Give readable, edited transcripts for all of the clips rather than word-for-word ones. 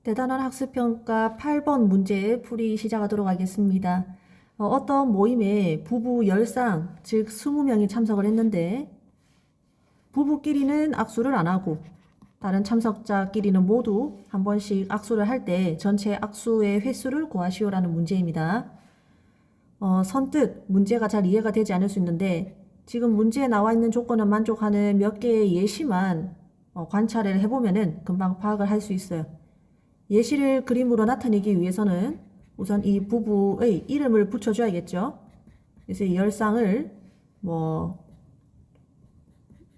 대단한 학습평가 8번 문제 풀이 시작하도록 하겠습니다. 어떤 모임에 부부 10쌍, 즉 20명이 참석을 했는데 부부끼리는 악수를 안 하고 다른 참석자끼리는 모두 한 번씩 악수를 할 때 전체 악수의 횟수를 구하시오라는 문제입니다. 선뜻 문제가 잘 이해가 되지 않을 수 있는데 지금 문제에 나와 있는 조건을 만족하는 몇 개의 예시만 관찰을 해보면은 금방 파악을 할 수 있어요. 예시를 그림으로 나타내기 위해서는 우선 이 부부의 이름을 붙여줘야겠죠. 그래서 이 열쌍을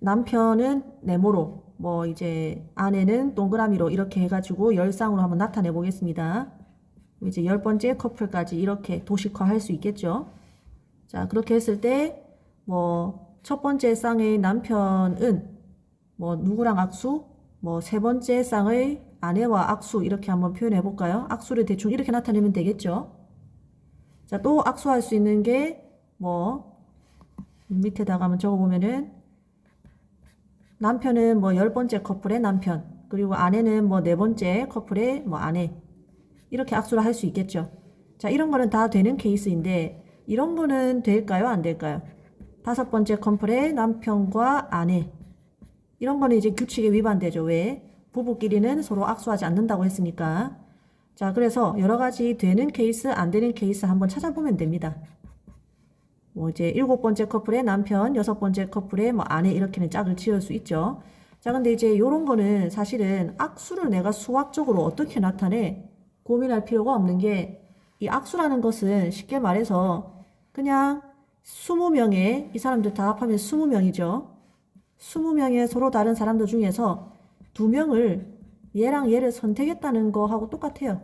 남편은 네모로 이제 아내는 동그라미로 이렇게 해가지고 열쌍으로 한번 나타내 보겠습니다. 이제 10번째 커플까지 이렇게 도식화할 수 있겠죠. 자, 그렇게 했을 때 첫 번째 쌍의 남편은 누구랑 악수, 세 번째 쌍의 아내와 악수 이렇게 한번 표현해 볼까요? 악수를 대충 이렇게 나타내면 되겠죠. 자, 또 악수할 수 있는 게 밑에다가 한번 적어보면은 남편은 10번째 커플의 남편, 그리고 아내는 네 번째 커플의 아내 이렇게 악수를 할 수 있겠죠. 자, 이런 거는 다 되는 케이스인데 이런 거는 될까요? 안 될까요? 5번째 커플의 남편과 아내 이런 거는 이제 규칙에 위반되죠. 왜? 부부끼리는 서로 악수하지 않는다고 했으니까. 자, 그래서 여러 가지 되는 케이스, 안 되는 케이스 한번 찾아보면 됩니다. 이제 7번째 커플의 남편, 6번째 커플의 아내 이렇게는 짝을 지을 수 있죠. 자, 근데 이제 요런 거는 사실은 악수를 내가 수학적으로 어떻게 나타내? 고민할 필요가 없는 게 이 악수라는 것은 쉽게 말해서 그냥 20명의 이 사람들 다 합하면 20명이죠. 20명의 서로 다른 사람들 중에서 2명을 얘랑 얘를 선택했다는 거하고 똑같아요.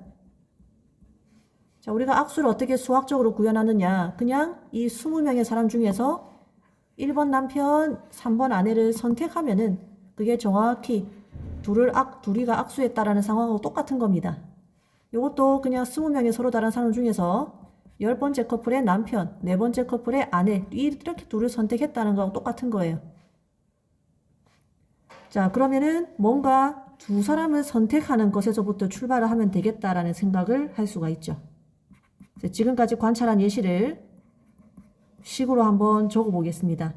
자, 우리가 악수를 어떻게 수학적으로 구현하느냐. 그냥 이 20명의 사람 중에서 1번 남편, 3번 아내를 선택하면은 그게 정확히 둘이가 악수했다라는 상황하고 똑같은 겁니다. 이것도 그냥 20명의 서로 다른 사람 중에서 10번째 커플의 남편, 4번째 커플의 아내 이렇게 둘을 선택했다는 거하고 똑같은 거예요. 자, 그러면은 뭔가 두 사람을 선택하는 것에서부터 출발을 하면 되겠다라는 생각을 할 수가 있죠. 지금까지 관찰한 예시를 식으로 한번 적어 보겠습니다.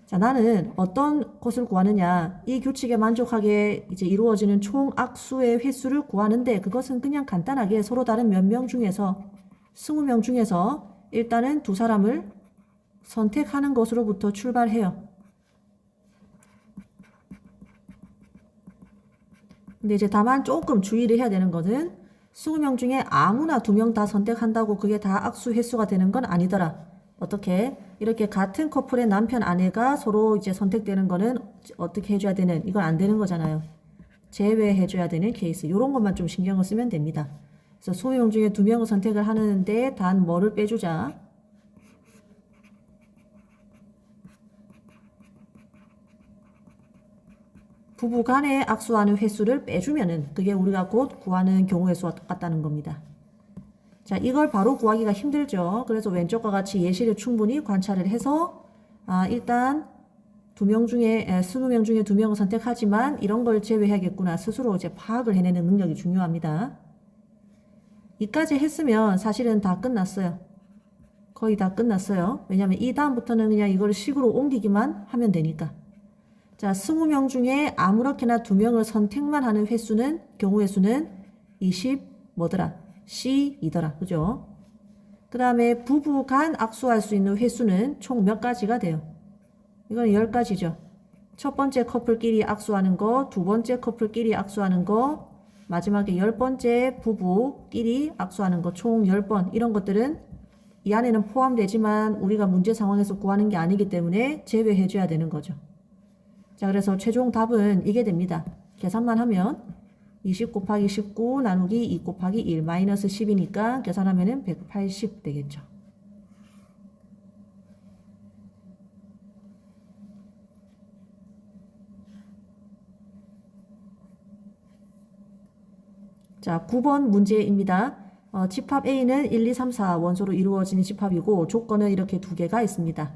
자, 나는 어떤 것을 구하느냐. 이 규칙에 만족하게 이제 이루어지는 총 악수의 횟수를 구하는데 그것은 그냥 간단하게 서로 다른 몇 명 중에서 20명 중에서 일단은 두 사람을 선택하는 것으로부터 출발해요. 근데 이제 다만 조금 주의를 해야 되는 것은 20명 중에 아무나 2명 다 선택한다고 그게 다 악수 횟수가 되는 건 아니더라. 어떻게? 이렇게 같은 커플의 남편, 아내가 서로 이제 선택되는 거는 어떻게 해줘야 되는, 이건 안 되는 거잖아요. 제외해줘야 되는 케이스. 이런 것만 좀 신경을 쓰면 됩니다. 그래서 20명 중에 2명을 선택을 하는데 단 뭐를 빼주자? 부부 간에 악수하는 횟수를 빼주면은 그게 우리가 곧 구하는 경우의 수와 똑같다는 겁니다. 자, 이걸 바로 구하기가 힘들죠. 그래서 왼쪽과 같이 예시를 충분히 관찰을 해서 일단 20명 중에 2명을 선택하지만 이런 걸 제외해야겠구나 스스로 이제 파악을 해내는 능력이 중요합니다. 이까지 했으면 사실은 다 끝났어요. 거의 다 끝났어요. 왜냐하면 이 다음부터는 그냥 이걸 식으로 옮기기만 하면 되니까. 자, 20명 중에 아무렇게나 2명을 선택만 하는 경우의 수는 10이더라. 그죠? 그 다음에 부부 간 악수할 수 있는 횟수는 총 몇 가지가 돼요? 이건 10가지죠. 첫 번째 커플끼리 악수하는 거, 두 번째 커플끼리 악수하는 거, 마지막에 10번째 부부끼리 악수하는 거 총 10번. 이런 것들은 이 안에는 포함되지만 우리가 문제 상황에서 구하는 게 아니기 때문에 제외해줘야 되는 거죠. 자, 그래서 최종 답은 이게 됩니다. 계산만 하면 20 곱하기 19 나누기 2 곱하기 1 마이너스 10이니까 계산하면은 180 되겠죠. 자, 9번 문제입니다. 집합 A는 1, 2, 3, 4 원소로 이루어지는 집합이고 조건은 이렇게 두 개가 있습니다.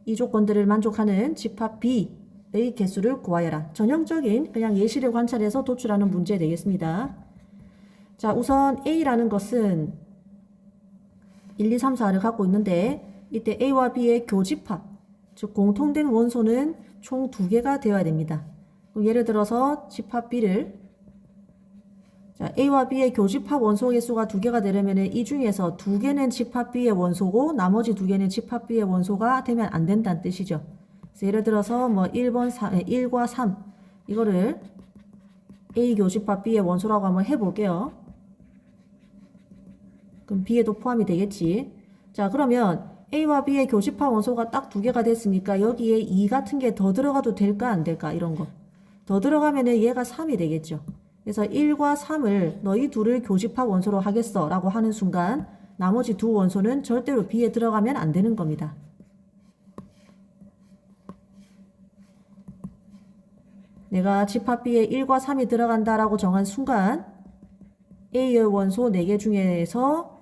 이 조건들을 만족하는 집합 B의 개수를 구하여라. 전형적인 그냥 예시를 관찰해서 도출하는 문제 되겠습니다. 자, 우선 A라는 것은 1, 2, 3, 4를 갖고 있는데 이때 A와 B의 교집합, 즉 공통된 원소는 총 2개가 되어야 됩니다. 그럼 예를 들어서 집합 B를 자, A와 B의 교집합 원소 개수가 2개가 되려면 이 중에서 2개는 집합 B의 원소고 나머지 2개는 집합 B의 원소가 되면 안 된다는 뜻이죠. 그래서 예를 들어서 뭐 1과 3 이거를 A 교집합 B의 원소라고 한번 해볼게요. 그럼 B에도 포함이 되겠지. 자, 그러면 A와 B의 교집합 원소가 딱 2개가 됐으니까 여기에 2 같은 게 더 들어가도 될까 안 될까 이런 거. 더 들어가면은 얘가 3이 되겠죠. 그래서 1과 3을 너희 둘을 교집합 원소로 하겠어 라고 하는 순간 나머지 두 원소는 절대로 B에 들어가면 안 되는 겁니다. 내가 집합 B에 1과 3이 들어간다라고 정한 순간 A의 원소 4개 중에서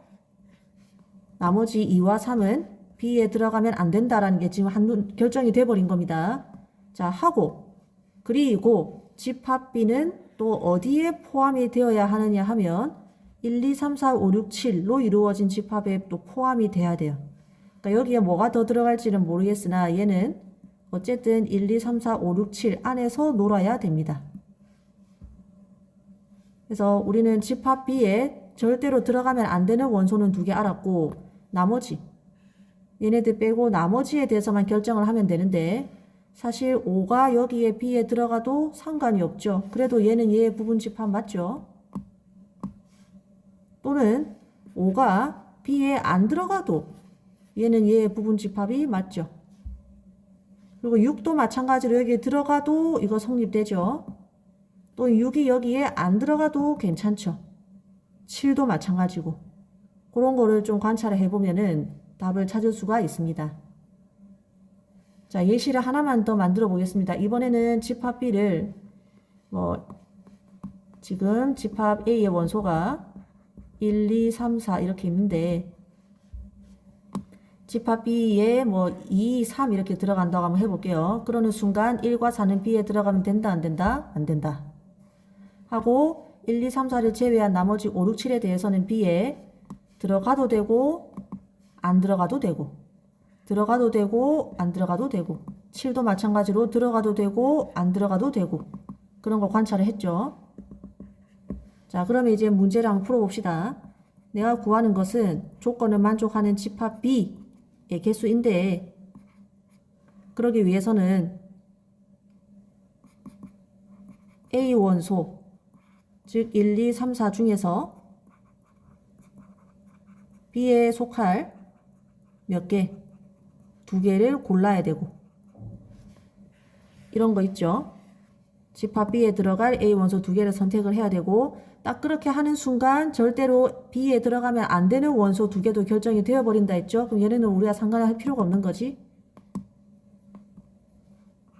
나머지 2와 3은 B에 들어가면 안 된다라는 게 지금 한눈 결정이 돼버린 겁니다. 자, 하고 그리고 집합 B는 또 어디에 포함이 되어야 하느냐 하면 1, 2, 3, 4, 5, 6, 7로 이루어진 집합에 또 포함이 돼야 돼요. 그러니까 여기에 뭐가 더 들어갈지는 모르겠으나 얘는 어쨌든 1, 2, 3, 4, 5, 6, 7 안에서 놀아야 됩니다. 그래서 우리는 집합 B에 절대로 들어가면 안 되는 원소는 2개 알았고 나머지 얘네들 빼고 나머지에 대해서만 결정을 하면 되는데 사실 5가 여기에 B에 들어가도 상관이 없죠. 그래도 얘는 얘의 부분집합 맞죠? 또는 5가 B에 안 들어가도 얘는 얘의 부분집합이 맞죠. 그리고 6도 마찬가지로 여기에 들어가도 이거 성립되죠. 또 6이 여기에 안 들어가도 괜찮죠. 7도 마찬가지고. 그런 거를 좀 관찰을 해보면은 답을 찾을 수가 있습니다. 자, 예시를 하나만 더 만들어 보겠습니다. 이번에는 집합 B를 지금 집합 A의 원소가 1, 2, 3, 4 이렇게 있는데 집합 B에 2, 3 이렇게 들어간다고 한번 해볼게요. 그러는 순간 1과 4는 B에 들어가면 된다 안 된다? 안 된다. 하고 1, 2, 3, 4를 제외한 나머지 5, 6, 7에 대해서는 B에 들어가도 되고 안 들어가도 되고 들어가도 되고 안 들어가도 되고 7도 마찬가지로 들어가도 되고 안 들어가도 되고 그런 거 관찰을 했죠. 자, 그러면 이제 문제를 한번 풀어봅시다. 내가 구하는 것은 조건을 만족하는 집합 B의 개수인데 그러기 위해서는 A 원소 즉 1, 2, 3, 4 중에서 B에 속할 몇 개? 2개를 골라야 되고 이런 거 있죠. 집합 B에 들어갈 A 원소 2개를 선택을 해야 되고 딱 그렇게 하는 순간 절대로 B에 들어가면 안 되는 원소 2개도 결정이 되어 버린다 했죠. 그럼 얘네는 우리가 상관할 필요가 없는 거지.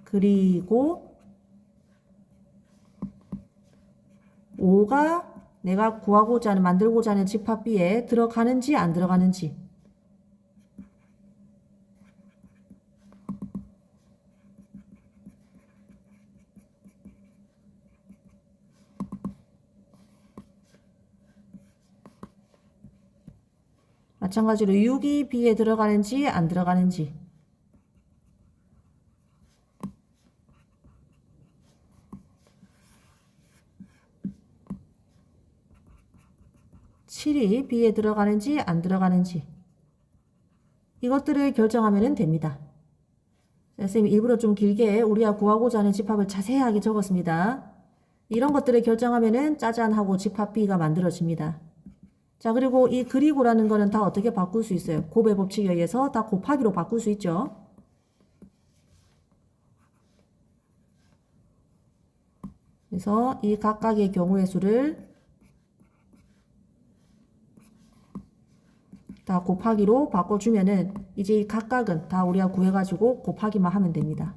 그리고 5가 내가 구하고자 하는 만들고자 하는 집합 B에 들어가는지 안 들어가는지 마찬가지로 6이 B에 들어가는지 안 들어가는지 7이 B에 들어가는지 안 들어가는지 이것들을 결정하면 됩니다. 선생님이 일부러 좀 길게 우리가 구하고자 하는 집합을 자세하게 적었습니다. 이런 것들을 결정하면 짜잔 하고 집합 B가 만들어집니다. 자, 그리고 이 그리고라는 거는 다 어떻게 바꿀 수 있어요? 곱의 법칙에 의해서 다 곱하기로 바꿀 수 있죠. 그래서 이 각각의 경우의 수를 다 곱하기로 바꿔주면은 이제 이 각각은 다 우리가 구해가지고 곱하기만 하면 됩니다.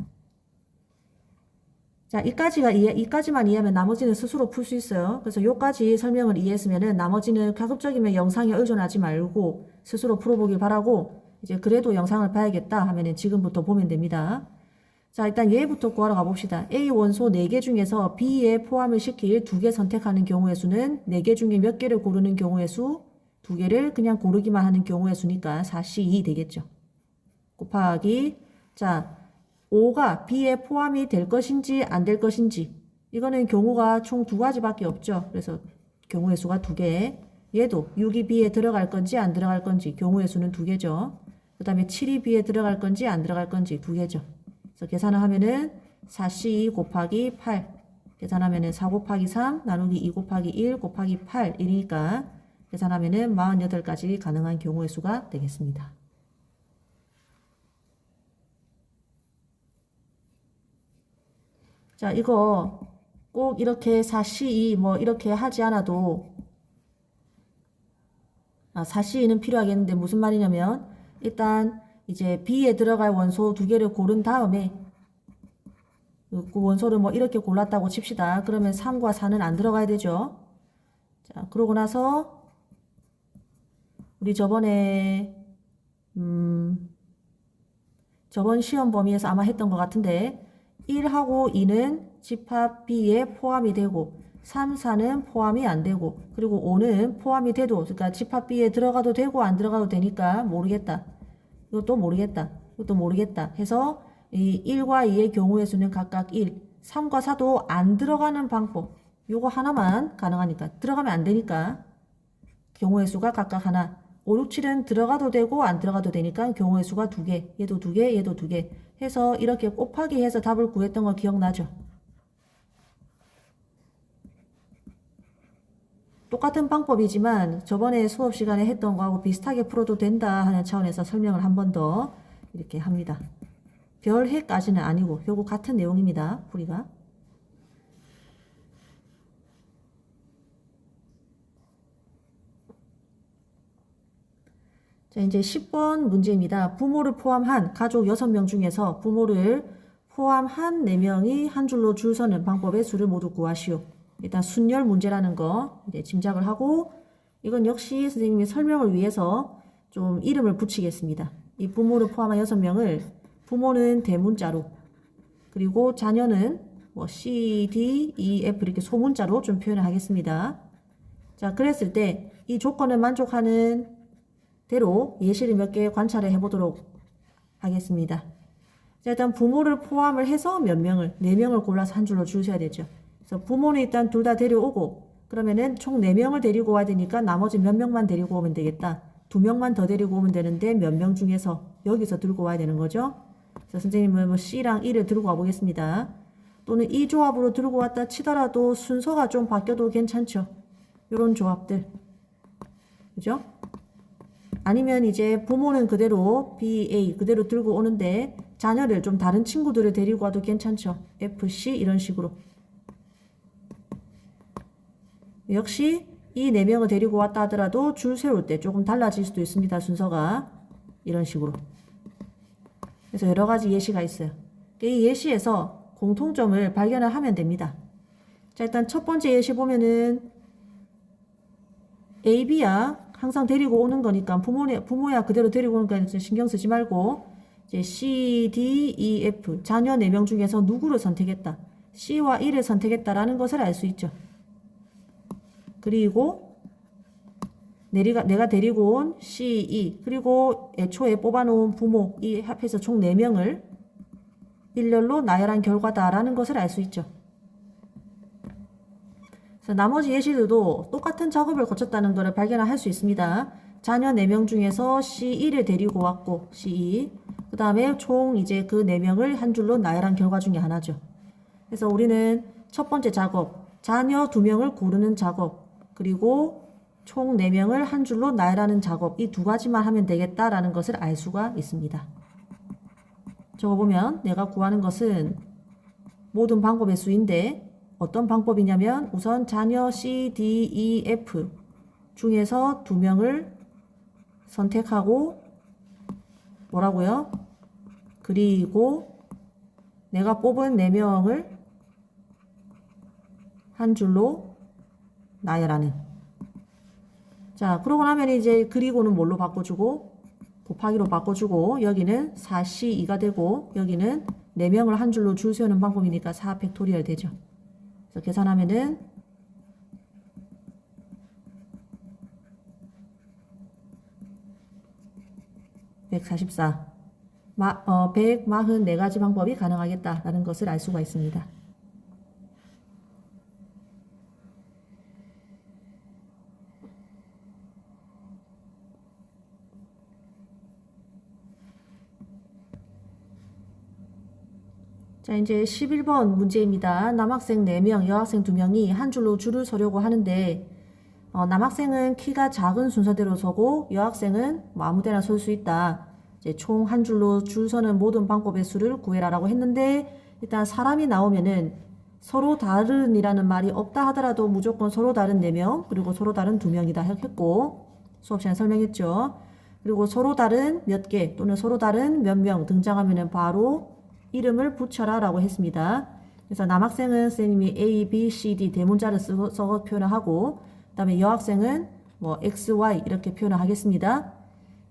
자, 이까지만 이해하면 나머지는 스스로 풀 수 있어요. 그래서 요까지 설명을 이해했으면은 나머지는 가급적이면 영상에 의존하지 말고 스스로 풀어보길 바라고 이제 그래도 영상을 봐야겠다 하면은 지금부터 보면 됩니다. 자, 일단 얘부터 구하러 가봅시다. A 원소 4개 중에서 B에 포함을 시킬 2개 선택하는 경우의 수는 4개 중에 몇 개를 고르는 경우의 수, 2개를 그냥 고르기만 하는 경우의 수니까 4C2 되겠죠. 곱하기, 자, 5가 B에 포함이 될 것인지 안 될 것인지, 이거는 경우가 총 2가지밖에 없죠. 그래서 경우의 수가 2개. 얘도 6이 B에 들어갈 건지 안 들어갈 건지 경우의 수는 2개죠. 그 다음에 7이 B에 들어갈 건지 안 들어갈 건지 2개죠. 그래서 계산을 하면은 4C2 곱하기 8. 계산하면은 4 곱하기 3 나누기 2 곱하기 1 곱하기 8 1이니까 계산하면은 48가지 가능한 경우의 수가 되겠습니다. 자, 이거 꼭 이렇게 4C2 뭐 이렇게 하지 않아도 4C2는 필요하겠는데 무슨 말이냐면 일단 이제 B에 들어갈 원소 2개를 고른 다음에 그 원소를 뭐 이렇게 골랐다고 칩시다. 그러면 3과 4는 안 들어가야 되죠. 자, 그러고 나서 우리 저번에 저번 시험 범위에서 아마 했던 것 같은데 1하고 2는 집합 B에 포함이 되고 3, 4는 포함이 안 되고 그리고 5는 포함이 돼도 그러니까 집합 B에 들어가도 되고 안 들어가도 되니까 모르겠다. 이것도 모르겠다. 이것도 모르겠다. 해서 이 1과 2의 경우의 수는 각각 1, 3과 4도 안 들어가는 방법. 요거 하나만 가능하니까 들어가면 안 되니까 경우의 수가 각각 하나. 5, 6, 7은 들어가도 되고 안 들어가도 되니까 경우의 수가 2개. 얘도 2개, 얘도 2개. 해서 이렇게 곱하기 해서 답을 구했던 거 기억나죠? 똑같은 방법이지만 저번에 수업 시간에 했던 거하고 비슷하게 풀어도 된다 하는 차원에서 설명을 한 번 더 이렇게 합니다. 별 해까지는 아니고 결국 같은 내용입니다. 풀이가. 자, 이제 10번 문제입니다. 부모를 포함한 가족 6명 중에서 부모를 포함한 4명이 한 줄로 줄 서는 방법의 수를 모두 구하시오. 일단 순열 문제라는 거 이제 짐작을 하고 이건 역시 선생님이 설명을 위해서 좀 이름을 붙이겠습니다. 이 부모를 포함한 6명을 부모는 대문자로 그리고 자녀는 뭐 C, D, E, F 이렇게 소문자로 좀 표현을 하겠습니다. 자, 그랬을 때 이 조건을 만족하는 대로 예시를 몇 개 관찰을 해보도록 하겠습니다. 자, 일단 부모를 포함을 해서 몇 명을, 4명을 골라서 한 줄로 줄 서야 되죠. 그래서 부모는 일단 둘 다 데려오고 그러면은 총 4명을 데리고 와야 되니까 나머지 몇 명만 데리고 오면 되겠다. 2명만 더 데리고 오면 되는데 몇 명 중에서 여기서 들고 와야 되는 거죠. 그래서 선생님은 뭐 C랑 E를 들고 와 보겠습니다. 또는 이 조합으로 들고 왔다 치더라도 순서가 좀 바뀌어도 괜찮죠. 이런 조합들. 그죠? 아니면 이제 부모는 그대로 B, A 그대로 들고 오는데 자녀를 좀 다른 친구들을 데리고 와도 괜찮죠. F, C 이런 식으로. 역시 이 4명을 데리고 왔다 하더라도 줄 세울 때 조금 달라질 수도 있습니다. 순서가. 이런 식으로. 그래서 여러 가지 예시가 있어요. 이 예시에서 공통점을 발견을 하면 됩니다. 자, 일단 첫 번째 예시 보면은 A, B야 항상 데리고 오는 거니까 부모야 그대로 데리고 오는 거니까 신경 쓰지 말고 이제 C, D, E, F 자녀 4명 중에서 누구를 선택했다. C와 E를 선택했다라는 것을 알 수 있죠. 그리고 내가 데리고 온 C, E 그리고 애초에 뽑아놓은 부모 이 합해서 총 4명을 일렬로 나열한 결과다라는 것을 알 수 있죠. 그래서 나머지 예시들도 똑같은 작업을 거쳤다는 것을 발견할 수 있습니다. 자녀 4명 중에서 C1을 데리고 왔고 C2 그 다음에 총 이제 그 4명을 한 줄로 나열한 결과 중에 하나죠. 그래서 우리는 첫 번째 작업 자녀 2명을 고르는 작업 그리고 총 4명을 한 줄로 나열하는 작업 이 2가지만 하면 되겠다라는 것을 알 수가 있습니다. 저거 보면 내가 구하는 것은 모든 방법의 수인데 어떤 방법이냐면 우선 자녀 C, D, E, F 중에서 2명을 선택하고 뭐라고요? 그리고 내가 뽑은 4명을 한 줄로 나열하는. 자, 그러고 나면 이제 그리고는 뭘로 바꿔주고 곱하기로 바꿔주고 여기는 4C2가 되고 여기는 4명을 한 줄로 줄 세우는 방법이니까 4 팩토리얼 되죠. 그래서 계산하면은 144. 144가지 방법이 가능하겠다라는 것을 알 수가 있습니다. 자, 이제 11번 문제입니다. 남학생 4명, 여학생 2명이 한 줄로 줄을 서려고 하는데 남학생은 키가 작은 순서대로 서고 여학생은 뭐 아무데나 설 수 있다. 이제 총 한 줄로 줄 서는 모든 방법의 수를 구해라라고 했는데 일단 사람이 나오면은 서로 다른이라는 말이 없다 하더라도 무조건 서로 다른 4명 그리고 서로 다른 2명이다 했고 수업 시간에 설명했죠. 그리고 서로 다른 몇 개 또는 서로 다른 몇 명 등장하면은 바로 이름을 붙여라 라고 했습니다. 그래서 남학생은 선생님이 A, B, C, D 대문자를 써서 표현을 하고 그 다음에 여학생은 뭐 X, Y 이렇게 표현을 하겠습니다.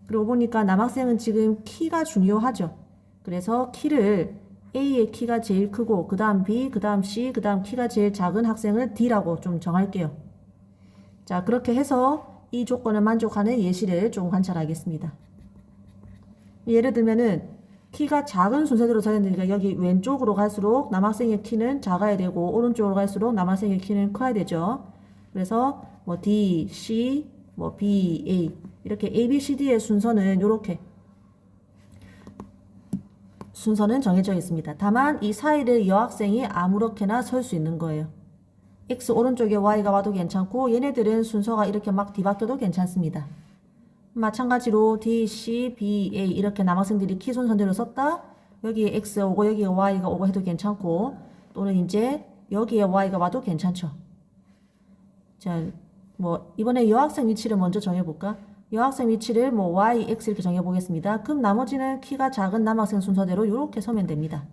그리고 보니까 남학생은 지금 키가 중요하죠. 그래서 키를 A의 키가 제일 크고 그 다음 B, 그 다음 C, 그 다음 키가 제일 작은 학생을 D라고 좀 정할게요. 자, 그렇게 해서 이 조건을 만족하는 예시를 좀 관찰하겠습니다. 예를 들면은 키가 작은 순서대로 서야 되니까 여기 왼쪽으로 갈수록 남학생의 키는 작아야 되고 오른쪽으로 갈수록 남학생의 키는 커야 되죠. 그래서 뭐 D, C, 뭐 B, A 이렇게 A, B, C, D의 순서는 이렇게 순서는 정해져 있습니다. 다만 이 사이를 여학생이 아무렇게나 설 수 있는 거예요. X 오른쪽에 Y가 와도 괜찮고 얘네들은 순서가 이렇게 막 뒤바뀌어도 괜찮습니다. 마찬가지로 D, C, B, A 이렇게 남학생들이 키 순서대로 썼다. 여기에 X가 오고 여기에 Y가 오고 해도 괜찮고 또는 이제 여기에 Y가 와도 괜찮죠. 자, 뭐 이번에 여학생 위치를 먼저 정해볼까? 여학생 위치를 뭐 Y, X 이렇게 정해보겠습니다. 그럼 나머지는 키가 작은 남학생 순서대로 이렇게 서면 됩니다.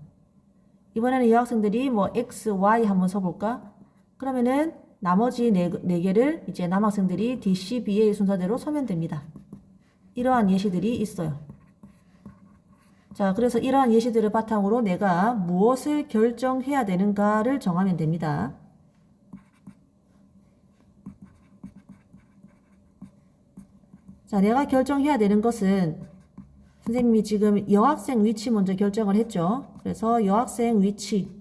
이번에는 여학생들이 뭐 X, Y 한번 서볼까? 그러면은 나머지 네 개를 이제 남학생들이 D, C, B, A 순서대로 서면 됩니다. 이러한 예시들이 있어요. 자, 그래서 이러한 예시들을 바탕으로 내가 무엇을 결정해야 되는가를 정하면 됩니다. 자, 내가 결정해야 되는 것은 선생님이 지금 여학생 위치 먼저 결정을 했죠. 그래서 여학생 위치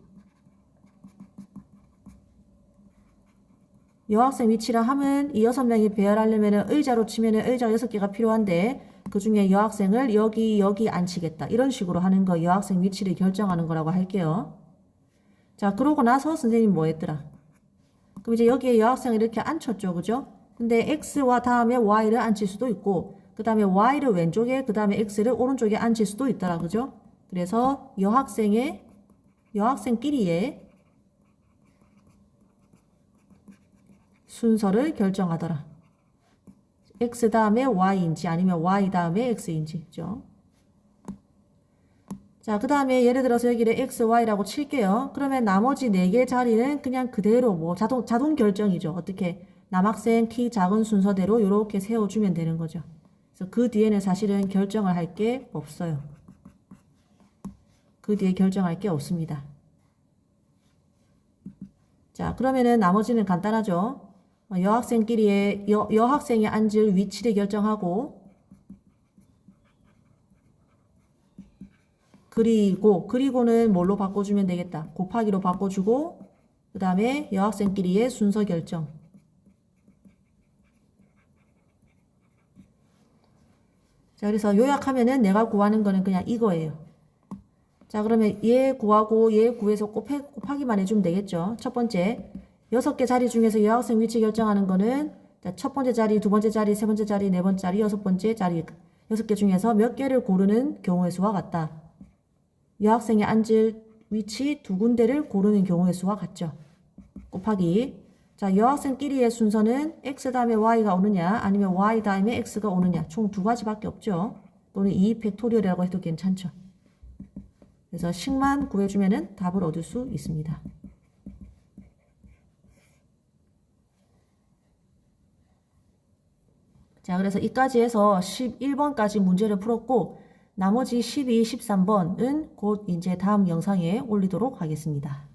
여학생 위치라 하면 이 6명이 배열하려면 의자로 치면 의자 6개가 필요한데 그 중에 여학생을 여기 앉히겠다. 이런 식으로 하는 거 여학생 위치를 결정하는 거라고 할게요. 자, 그러고 나서 선생님 뭐 했더라? 그럼 이제 여기에 여학생을 이렇게 앉혔죠. 그죠? 근데 X와 다음에 Y를 앉힐 수도 있고 그 다음에 Y를 왼쪽에 그 다음에 X를 오른쪽에 앉힐 수도 있더라. 그죠? 그래서 여학생끼리의 순서를 결정하더라. X 다음에 Y인지 아니면 Y 다음에 X인지. 그죠? 자, 그 다음에 예를 들어서 여기를 X, Y라고 칠게요. 그러면 나머지 4개 자리는 그냥 그대로 뭐 자동 결정이죠. 어떻게 남학생 키 작은 순서대로 이렇게 세워주면 되는 거죠. 그래서 그 뒤에는 사실은 결정을 할 게 없어요. 그 뒤에 결정할 게 없습니다. 자, 그러면은 나머지는 간단하죠. 여학생끼리의 여학생이 앉을 위치를 결정하고 그리고는 뭘로 바꿔주면 되겠다. 곱하기로 바꿔주고 그 다음에 여학생끼리의 순서 결정. 자, 그래서 요약하면은 내가 구하는 거는 그냥 이거예요. 자, 그러면 얘 구하고 얘 구해서 곱하기만 해주면 되겠죠. 첫 번째 6개 자리 중에서 여학생 위치 결정하는 거는 첫 번째 자리, 두 번째 자리, 세 번째 자리, 네 번째 자리, 6번째 자리 6개 중에서 몇 개를 고르는 경우의 수와 같다. 여학생이 앉을 위치 2군데를 고르는 경우의 수와 같죠. 곱하기. 자, 여학생끼리의 순서는 X 다음에 Y가 오느냐 아니면 Y 다음에 X가 오느냐 총 2가지밖에 없죠. 또는 2 팩토리얼이라고 해도 괜찮죠. 그래서 식만 구해주면은 답을 얻을 수 있습니다. 자, 그래서 이까지 해서 11번까지 문제를 풀었고, 나머지 12, 13번은 곧 이제 다음 영상에 올리도록 하겠습니다.